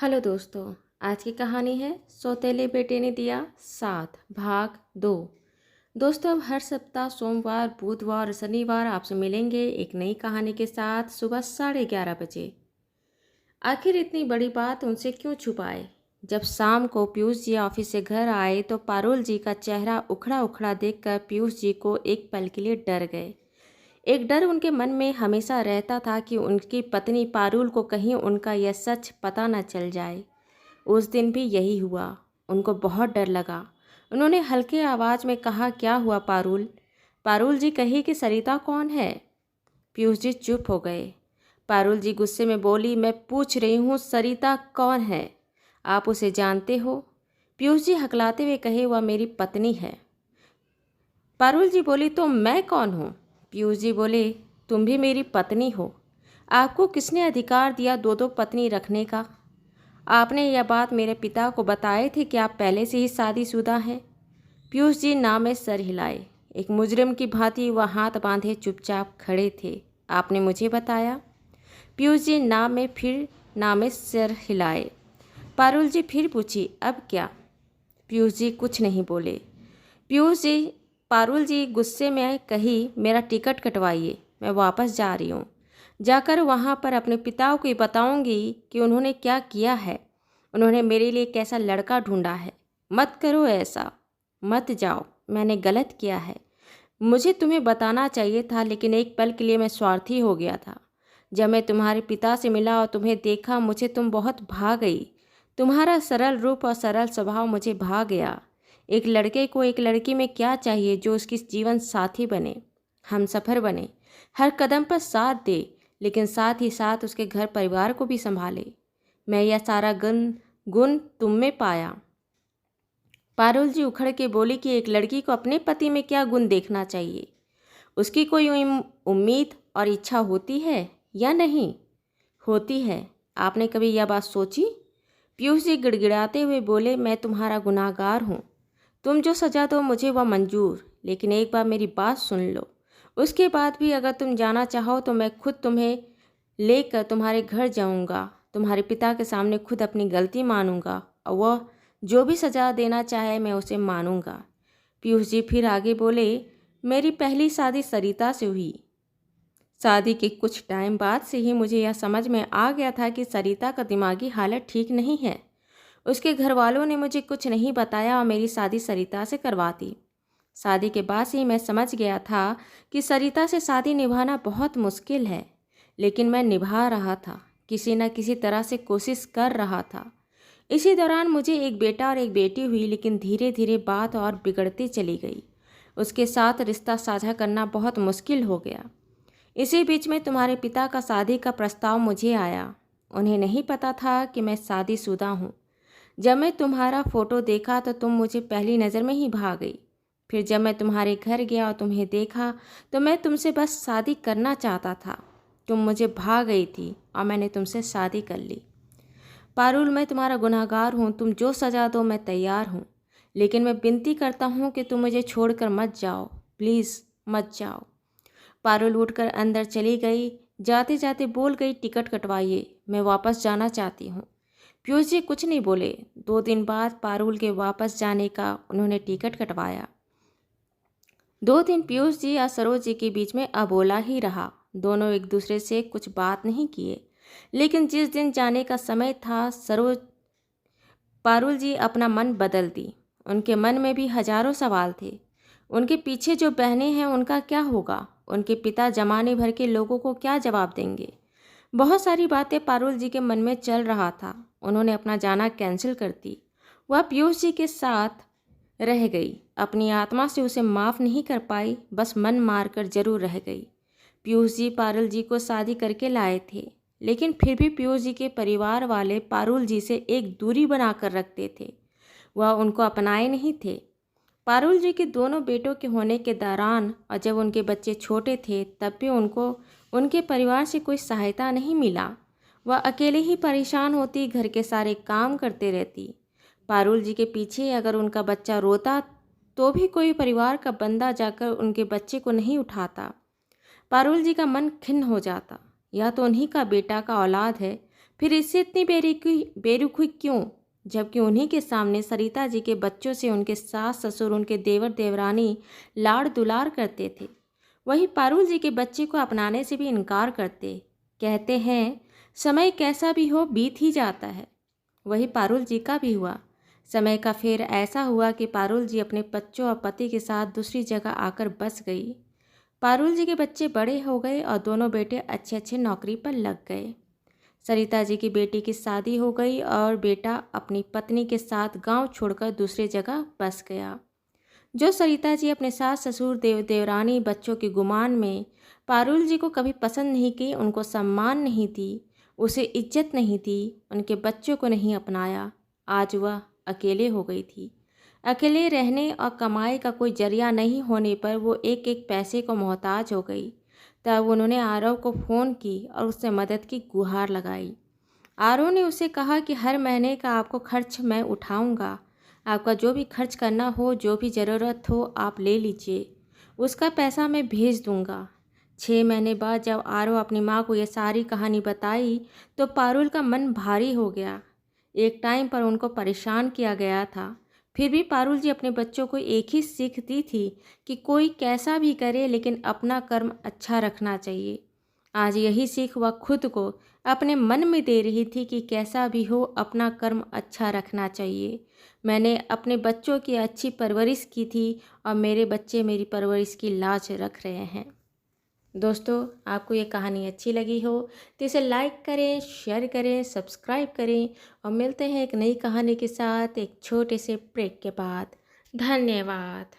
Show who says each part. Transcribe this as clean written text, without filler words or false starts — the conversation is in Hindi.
Speaker 1: हेलो दोस्तों। आज की कहानी है सौतेले बेटे ने दिया साथ भाग 2। दोस्तों, अब हर सप्ताह सोमवार, बुधवार और शनिवार आपसे मिलेंगे एक नई कहानी के साथ सुबह 11:30 बजे। आखिर इतनी बड़ी बात उनसे क्यों छुपाए? जब शाम को पीयूष जी ऑफिस से घर आए तो पारुल जी का चेहरा उखड़ा उखड़ा देखकर पीयूष जी को एक पल के लिए डर गए। एक डर उनके मन में हमेशा रहता था कि उनकी पत्नी पारुल को कहीं उनका यह सच पता न चल जाए। उस दिन भी यही हुआ। उनको बहुत डर लगा। उन्होंने हल्के आवाज़ में कहा, क्या हुआ पारुल? पारुल जी कही कि सरिता कौन है? पीयूष जी चुप हो गए। पारुल जी गुस्से में बोली, मैं पूछ रही हूँ सरिता कौन है? आप उसे जानते हो? पीयूष जी हकलाते हुए कहे, वह मेरी पत्नी है। पारुल जी बोली, तो मैं कौन हूँ? पीयूष जी बोले, तुम भी मेरी पत्नी हो। आपको किसने अधिकार दिया दो दो पत्नी रखने का? आपने यह बात मेरे पिता को बताए थे कि आप पहले से ही शादीशुदा हैं? पीयूष जी नाव में सर हिलाए। एक मुजरिम की भांति वह हाथ बांधे चुपचाप खड़े थे। आपने मुझे बताया? पीयूष जी नाव में सर हिलाए। पारुल जी फिर पूछी, अब क्या? पीयूष जी कुछ नहीं बोले। पारुल जी गुस्से में कही, मेरा टिकट कटवाइए, मैं वापस जा रही हूँ। जाकर वहाँ पर अपने पिता को बताऊँगी कि उन्होंने क्या किया है। उन्होंने मेरे लिए कैसा लड़का ढूंढा है। मत करो ऐसा, मत जाओ, मैंने गलत किया है। मुझे तुम्हें बताना चाहिए था, लेकिन एक पल के लिए मैं स्वार्थी हो गया था। जब मैं तुम्हारे पिता से मिला और तुम्हें देखा, मुझे तुम बहुत भा गई। तुम्हारा सरल रूप और सरल स्वभाव मुझे भा गया। एक लड़के को एक लड़की में क्या चाहिए जो उसकी जीवन साथी बने, हमसफ़र बने, हर कदम पर साथ दे, लेकिन साथ ही साथ उसके घर परिवार को भी संभाले। मैं यह सारा गुण तुम में पाया। पारुल जी उखड़ के बोली कि एक लड़की को अपने पति में क्या गुण देखना चाहिए? उसकी कोई उम्मीद और इच्छा होती है या नहीं होती है? आपने कभी यह बात सोची? पीयूष जी गिड़गिड़ाते हुए बोले, मैं तुम्हारा गुनाहगार हूँ। तुम जो सजा दो मुझे वह मंजूर, लेकिन एक बार मेरी बात सुन लो। उसके बाद भी अगर तुम जाना चाहो तो मैं खुद तुम्हें लेकर तुम्हारे घर जाऊंगा। तुम्हारे पिता के सामने खुद अपनी गलती मानूंगा और वह जो भी सज़ा देना चाहे मैं उसे मानूंगा। पीयूष जी फिर आगे बोले, मेरी पहली शादी सरिता से हुई। शादी के कुछ टाइम बाद से ही मुझे यह समझ में आ गया था कि सरिता का दिमागी हालत ठीक नहीं है। उसके घर वालों ने मुझे कुछ नहीं बताया और मेरी शादी सरिता से करवा दी। शादी के बाद से ही मैं समझ गया था कि सरिता से शादी निभाना बहुत मुश्किल है, लेकिन मैं निभा रहा था, किसी न किसी तरह से कोशिश कर रहा था। इसी दौरान मुझे एक बेटा और एक बेटी हुई, लेकिन धीरे धीरे बात और बिगड़ती चली गई। उसके साथ रिश्ता साझा करना बहुत मुश्किल हो गया। इसी बीच में तुम्हारे पिता का शादी का प्रस्ताव मुझे आया। उन्हें नहीं पता था कि मैं शादीशुदा हूँ। जब मैं तुम्हारा फ़ोटो देखा तो तुम मुझे पहली नज़र में ही भा गई। फिर जब मैं तुम्हारे घर गया और तुम्हें देखा तो मैं तुमसे बस शादी करना चाहता था। तुम मुझे भा गई थी और मैंने तुमसे शादी कर ली। पारुल, मैं तुम्हारा गुनहगार हूँ। तुम जो सज़ा दो मैं तैयार हूँ, लेकिन मैं विनती करता हूँ कि तुम मुझे छोड़कर मत जाओ, प्लीज़ मत जाओ। पारुल उठकर अंदर चली गई। जाते जाते बोल गई, टिकट कटवाइए, मैं वापस जाना चाहती हूँ। पीयूष जी कुछ नहीं बोले। 2 दिन बाद पारुल के वापस जाने का उन्होंने टिकट कटवाया। 2 दिन पीयूष जी और सरोज जी के बीच में अबोला ही रहा। दोनों एक दूसरे से कुछ बात नहीं किए, लेकिन जिस दिन जाने का समय था पारुल जी अपना मन बदल दी। उनके मन में भी हजारों सवाल थे। उनके पीछे जो बहनें हैं उनका क्या होगा? उनके पिता जमाने भर के लोगों को क्या जवाब देंगे? बहुत सारी बातें पारुल जी के मन में चल रहा था। उन्होंने अपना जाना कैंसिल कर दी। वह पीयूष जी के साथ रह गई। अपनी आत्मा से उसे माफ़ नहीं कर पाई, बस मन मार कर जरूर रह गई। पीयूष जी पारुल जी को शादी करके लाए थे, लेकिन फिर भी पीयूष जी के परिवार वाले पारुल जी से एक दूरी बनाकर रखते थे। वह उनको अपनाए नहीं थे। पारुल जी के दोनों बेटों के होने के दौरान और जब उनके बच्चे छोटे थे तब भी उनको उनके परिवार से कोई सहायता नहीं मिला। वह अकेले ही परेशान होती, घर के सारे काम करते रहती। पारुल जी के पीछे अगर उनका बच्चा रोता तो भी कोई परिवार का बंदा जाकर उनके बच्चे को नहीं उठाता। पारुल जी का मन खिन्न हो जाता। यह तो उन्हीं का बेटा का औलाद है, फिर इससे इतनी बेरुखी क्यों, जबकि उन्हीं के सामने सरिता जी के बच्चों से उनके सास ससुर, उनके देवर देवरानी लाड़ दुलार करते थे। वही पारुल जी के बच्चे को अपनाने से भी इनकार करते। कहते हैं समय कैसा भी हो बीत ही जाता है। वही पारुल जी का भी हुआ। समय का फेर ऐसा हुआ कि पारुल जी अपने बच्चों और पति के साथ दूसरी जगह आकर बस गई। पारुल जी के बच्चे बड़े हो गए और दोनों बेटे अच्छे अच्छे नौकरी पर लग गए। सरिता जी की बेटी की शादी हो गई और बेटा अपनी पत्नी के साथ गांव छोड़कर दूसरी जगह बस गया। जो सरिता जी अपने सास ससुर देवरानी बच्चों के गुमान में पारुल जी को कभी पसंद नहीं की, उनको सम्मान नहीं दी, उसे इज्जत नहीं दी, उनके बच्चों को नहीं अपनाया, आज वह अकेले हो गई थी। अकेले रहने और कमाई का कोई जरिया नहीं होने पर वो एक एक पैसे को मोहताज हो गई। तब उन्होंने आरव को फ़ोन की और उससे मदद की गुहार लगाई। आरव ने उसे कहा कि हर महीने का आपको खर्च मैं उठाऊंगा, आपका जो भी खर्च करना हो, जो भी ज़रूरत हो आप ले लीजिए, उसका पैसा मैं भेज दूंगा। 6 महीने बाद जब आरव अपनी माँ को यह सारी कहानी बताई तो पारुल का मन भारी हो गया। एक टाइम पर उनको परेशान किया गया था, फिर भी पारुल जी अपने बच्चों को एक ही सीख दी थी कि कोई कैसा भी करे लेकिन अपना कर्म अच्छा रखना चाहिए। आज यही सीख वह खुद को अपने मन में दे रही थी कि कैसा भी हो अपना कर्म अच्छा रखना चाहिए। मैंने अपने बच्चों की अच्छी परवरिश की थी और मेरे बच्चे मेरी परवरिश की लाज रख रहे हैं। दोस्तों, आपको ये कहानी अच्छी लगी हो तो इसे लाइक करें, शेयर करें, सब्सक्राइब करें और मिलते हैं एक नई कहानी के साथ एक छोटे से ब्रेक के बाद। धन्यवाद।